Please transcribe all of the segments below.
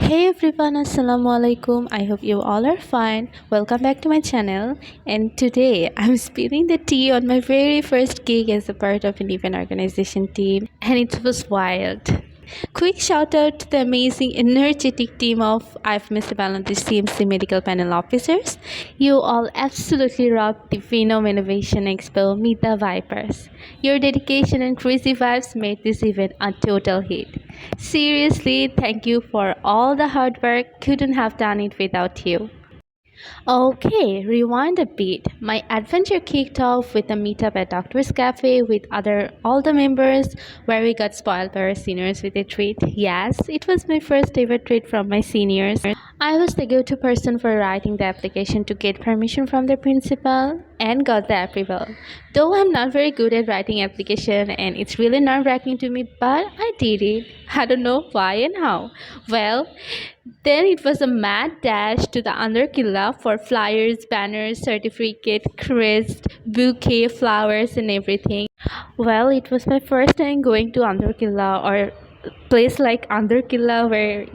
Hey everyone, assalamu alaikum. I hope you all are fine. Welcome back to my channel. And today I'm spilling the tea on my very first gig as a part of an event organization team, and it was wild. Quick shout out to the amazing, energetic team of IFMS Bangladesh CMC medical panel officers. You all absolutely rocked the Phenom Innovation Expo Meet the Vipers. Your dedication and crazy vibes made this event a total hit. Seriously, thank you for all the hard work. Couldn't have done it without you. Okay, rewind a bit. My adventure kicked off with a meetup at Doctor's Cafe with other all the members where we got spoiled by our seniors with a treat. Yes, it was my first ever treat from my seniors. I was the go-to person for writing the application to get permission from the principal and got the approval. Though I'm not very good at writing application and it's really nerve-wracking to me, but I did it. I don't know why and how. Well, then it was a mad dash to the Andarkilla for flyers, banners, certificate, crest, bouquet, flowers, and everything. Well, it was my first time going to Andarkilla or place like Andarkilla where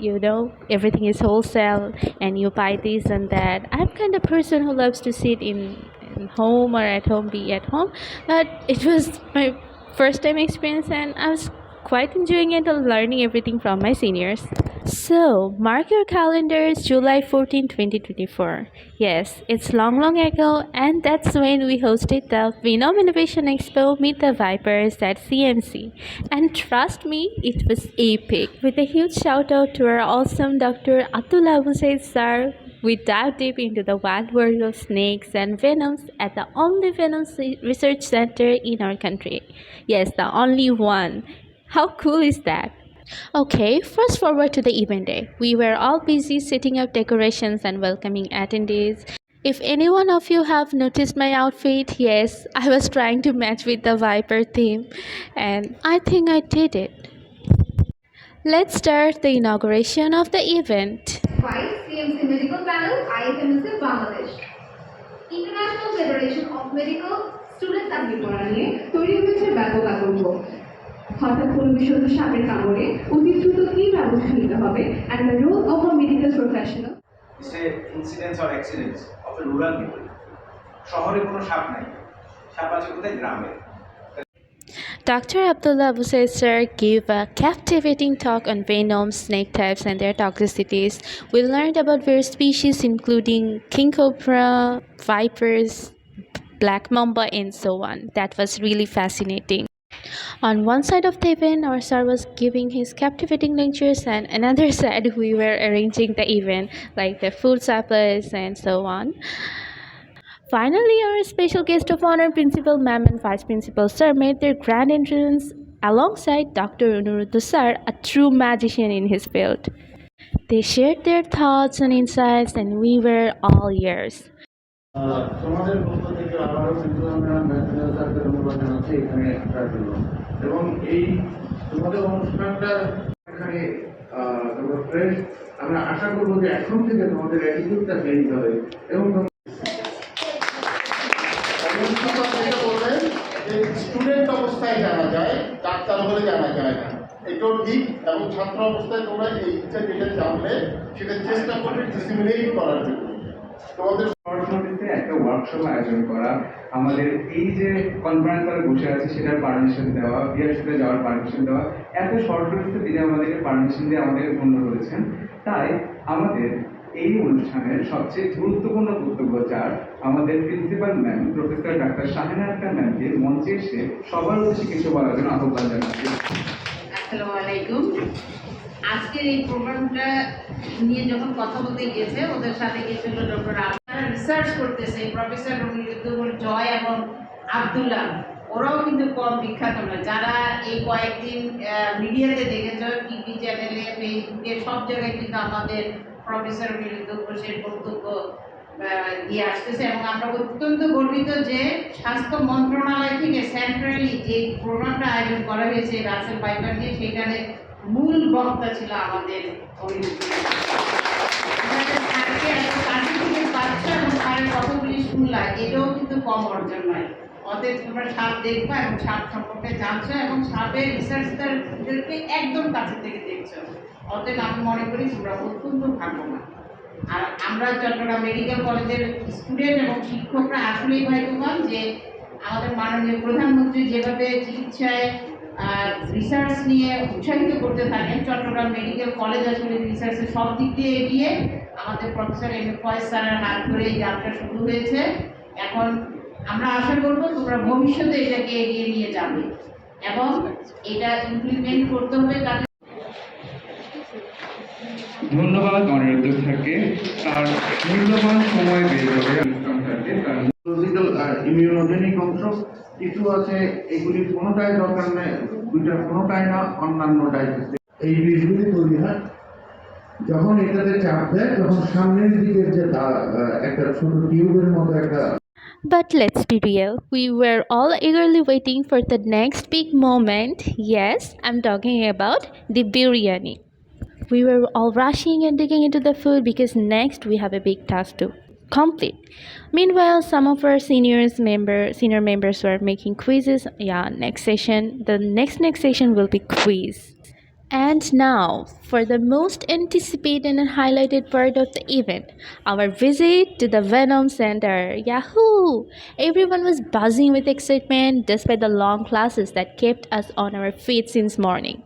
everything is wholesale and you buy this and that. I'm kind of person who loves to sit in home or at home, be at home, but it was my first time experience and I was quite enjoying it and learning everything from my seniors. So, mark your calendars July 14, 2024. Yes, it's long, long ago, and that's when we hosted the Phenom Innovation Expo Meet the Vipers at CMC. And trust me, it was epic. With a huge shout out to our awesome Dr. Atul Abu Said sir, we dived deep into the wild world of snakes and venoms at the only venom research center in our country. Yes, the only one. How cool is that? Okay, fast forward to the event day. We were all busy setting up decorations and welcoming attendees. If any one of you have noticed my outfit, yes, I was trying to match with the Viper theme, and I think I did it. Let's start the inauguration of the event. Vice CMC Medical Panel, IFMS Bangladesh. International Federation of Medical Students and People নিয়ে তৈরি হয়েছে ব্যাপক আতঙ্ক। হঠাৎ কোনো বিশুদ্ধ সাপের কামড়ে অতি দ্রুত কী ব্যবস্থা নিতে হবে and the role of a medical professional. Say incidents or accidents of a rural people. শহরে কোনো সাপ নাই, সাপ আছে কোথায় গ্রামে। Dr. Abdullah Abu Said sir gave a captivating talk on venoms, snake types, and their toxicities. We learned about various species including king cobra, vipers, black mamba, and so on. That was really fascinating. On one side of the event, our sir was giving his captivating lectures, and another side, we were arranging the event, like the food supplies and so on. Finally, our special guest of honor, Principal Ma'am and Vice Principal Sir, made their grand entrance alongside Dr. Unuruddu Sir, a true magician in his field. They shared their thoughts and insights, and we were all ears. সমাজের পক্ষ থেকে আবারও principal madam mathematical স্যারদের ধন্যবাদ জানাচ্ছি এখানে আসার জন্য এবং এই তোমাদের অনুষ্ঠানটা এখানে তোমার ফ্রেন্ড আমরা আশা করবো যে এখন থেকে তোমাদের অ্যাটিটিউডটা চেঞ্জ হবে এবং স্টুডেন্ট অবস্থায় জানা যায় ডাক্তার হলে জানা যায় না এটাও ঠিক এবং ছাত্র অবস্থায় তোমরা এই ইচ্ছা যেটা জানলে সেটা চেষ্টা করবে ডিসিমিনেট করার জন্য তোমাদের নোটিসে একটা ওয়ার্কশপ আয়োজন করা, আমাদের এই যে কনফারেন্স হলে বসে আছে সেটার পারমিশন দেওয়া, বিয়ের সাথে যাওয়ার পারমিশন দেওয়া, এত শর্ট নোটিসে তিনি আমাদেরকে পারমিশন দিয়ে আমাদেরকে ধন্য করেছেন। তাই আমাদের এই অনুষ্ঠানের সবচেয়ে গুরুত্বপূর্ণ বক্তব্য যার আমাদের principal ma'am professor doctor Shahina Akhtar ম্যামকে মঞ্চে এসে সবার উদ্দেশ্যে কিছু বলার জন্য আহ্বান জানাচ্ছি। আসসালামু আলাইকুম। আজকের এই প্রোগ্রামটা নিয়ে যখন কথা বলতে গিয়েছে ওদের সাথে গিয়েছিল ডক্টর রিসার্চ করতেছে প্রফেসর জয় এবং আব্দুল্লাহ, ওরাও কিন্তু কম বিখ্যাত না। যারা এই কয়েকদিন মিডিয়াতে দেখেছ, টিভি চ্যানেলে, ফেসবুকে, সব জায়গায় কিন্তু আমাদের প্রফেসর মিলিন্দু ঘোষের বক্তব্য দিয়ে আসতেছে এবং আমরা অত্যন্ত গর্বিত যে স্বাস্থ্য মন্ত্রণালয় থেকে সেন্ট্রালি যে প্রোগ্রামটা আয়োজন করা হয়েছে রাসেল ভাইপার নিয়ে, সেখানে মূল বক্তা ছিল আমাদের কথাগুলি শুনলাম, এটাও কিন্তু কম অর্জন নয়। অতএব তোমরা সাপ দেখবা এবং সাপ সম্পর্কে জানছো এবং সাপের রিসার্চটারদেরকে একদম কাছে থেকে দেখছো। অতএব আমি মনে করি তোমরা অত্যন্ত ভাগ্যবান। আর আমরা চট্টগ্রাম মেডিকেল কলেজের স্টুডেন্ট এবং শিক্ষকরা আসলেই ভাগ্যবান যে আমাদের মাননীয় প্রধানমন্ত্রী যেভাবে চিকিৎসায় রিসার্চ নিয়ে উৎসাহিত করতে থাকেন, চট্টগ্রাম মেডিকেল কলেজ আসলে রিসার্চের সব দিক দিয়ে এগিয়ে। আমাদের প্রফেসর এম এ ফয়েজ স্যারের হাত ধরে এই যাত্রা শুরু হয়েছে। এখন আমরা আশা করবো তোমরা ভবিষ্যতে এটাকে এগিয়ে নিয়ে যাবে এবং এটা ইমপ্লিমেন্ট করতে হবে। ধন্যবাদ অনিরুদ্ধ স্যারকে তার মূল্যবান সময় বের করে ইসলাম স্যারকে তার লজিক্যাল ইমিউনোজেনিক অংশ কিছু আছে, এগুলি কোনোটাই দরকার নেই, দুইটা কোনোটাই না অন্যান্য ডাইজেস্টিভ। এই বিষগুলি তৈরি হয় যখন এটাতে চাপ দেয়, তখন সামনের দিকের যে একটা ছোট টিউবের মতো একটা। But let's be real, we were all eagerly waiting for the next big moment. Yes, I'm talking about the biryani. We were all rushing and digging into the food because next we have a big task to complete. Meanwhile, some of our senior members were making quizzes. Yeah, the next session will be quiz. And now, for the most anticipated and highlighted part of the event, our visit to the Venom Center. Yahoo! Everyone was buzzing with excitement despite the long classes that kept us on our feet since morning.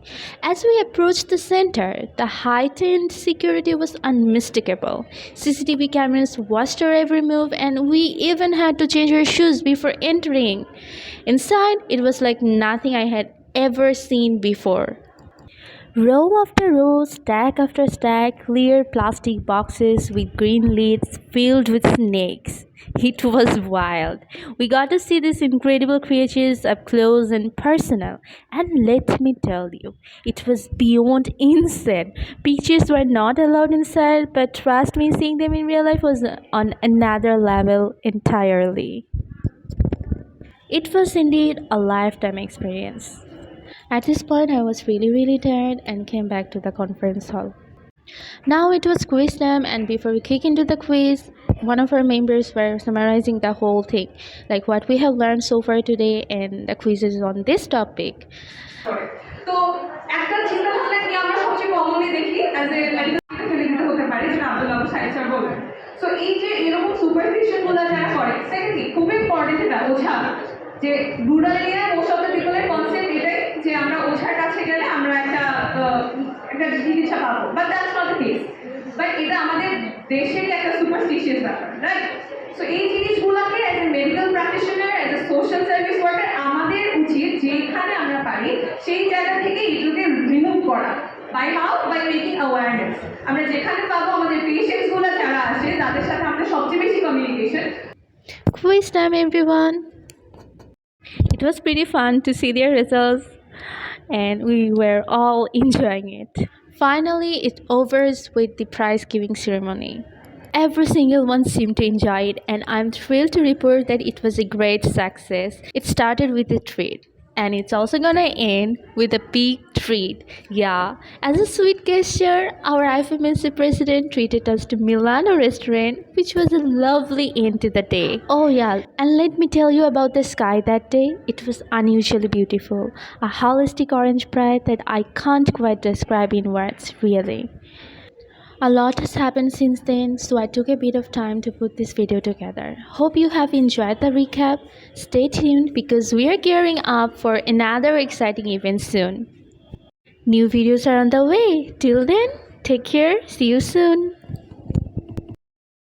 As we approached the center, the heightened security was unmistakable. CCTV cameras watched our every move, and we even had to change our shoes before entering. Inside, it was like nothing I had ever seen before. Row after row, stack after stack, clear plastic boxes with green lids filled with snakes. It was wild. We got to see these incredible creatures up close and personal. And let me tell you, it was beyond insane. Pictures were not allowed inside, but trust me, seeing them in real life was on another level entirely. It was indeed a lifetime experience. At this point, I was really tired and came back to the conference hall. Now it was quiz time, and before we kick into the quiz, one of our members were summarizing the whole thing, like what we have learned so far today, and the quiz is on this topic. তো একটা চিন্তা ভাবনা কি আমরা সবচেয়ে commonly দেখি as a medical field হতে পারে, যেটা আব্দুল্লাহ সাহেব স্যার বললেন। সো এই যে এরকম সুপারফিশিয়াল গুলো যারা করে, সেকেন্ডলি খুব ইম্পর্টেন্ট এটা ওঝা, যে রুরাল এরিয়ায় মোস্ট অফ দ্য পিপলের কনসেপ্ট এটাই যে আমরা ওঝার কাছে গেলে আমরা একটা চিকিৎসা পাবো, but that's not the case. But এটা আমাদের দেশেরই একটা সুপারস্টিশিয়াস ব্যাপার, রাইট? সো এই জিনিসগুলোকে as a medical practitioner, as a social service worker আমাদের উচিত যেখানে আমরা পারি সেই জায়গা থেকে এগুলোকে রিমুভ করা। By how? By making awareness. আমরা যেখানে পাবো আমাদের পেশেন্টসগুলো যারা আসে তাদের সাথে আমরা সবচেয়ে বেশি communication. Quiz time, everyone. It was pretty fun to see their results, and we were all enjoying it. Finally, it overs with the prize giving ceremony. Every single one seemed to enjoy it, and I'm thrilled to report that it was a great success. It started with a treat, and it's also gonna end with a big treat. Yeah, as a sweet gesture, our IFMNC president treated us to Milano restaurant, which was a lovely end to the day. Oh yeah, and let me tell you about the sky that day. It was unusually beautiful, a holistic orange bright that I can't quite describe in words, really. A lot has happened since then, so I took a bit of time to put this video together. Hope you have enjoyed the recap. Stay tuned because we are gearing up for another exciting event soon. New videos are on the way. Till then, take care. See you soon.